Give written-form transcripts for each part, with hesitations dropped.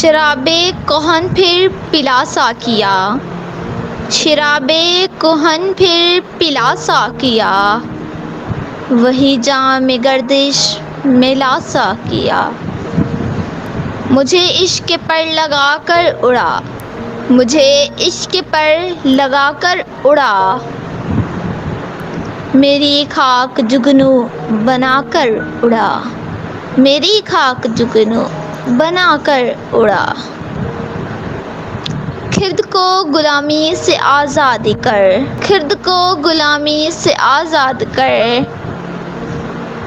شراب کہن پھر پلا ساقیا، شراب کہن پھر پلا ساقیا، وہی جام گردش میں لا ساقیا۔ مجھے عشق پر لگا کر اڑا، مجھے عشق پر لگا کر اڑا، میری خاک جگنو بنا کر اڑا، میری خاک جگنو بنا کر اڑا۔ خرد کو غلامی سے آزاد کر، خرد کو غلامی سے آزاد کر،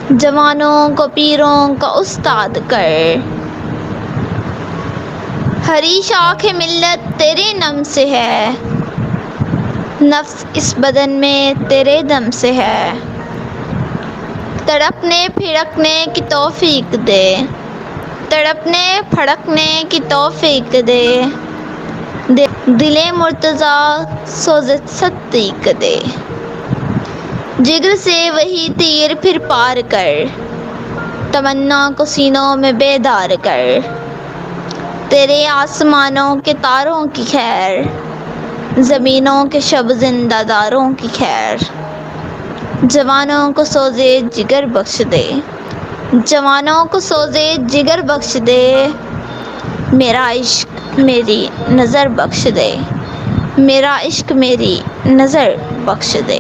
جوانوں کو پیروں کا استاد کر۔ ہری شاخ ملت تیرے نم سے ہے، نفس اس بدن میں تیرے دم سے ہے، تڑپنے پھڑکنے کی توفیق دے، تڑپنے پھڑکنے کی توفیق دے، دل مرتضیٰ سوز صدیق دے۔ جگر سے وہی تیر پھر پار کر، تمنا کو سینوں میں بیدار کر، تیرے آسمانوں کے تاروں کی خیر، زمینوں کے شب زندہ داروں کی خیر۔ جوانوں کو سوز جگر بخش دے، جوانوں کو سوز جگر بخش دے، میرا عشق میری نظر بخش دے، میرا عشق میری نظر بخش دے۔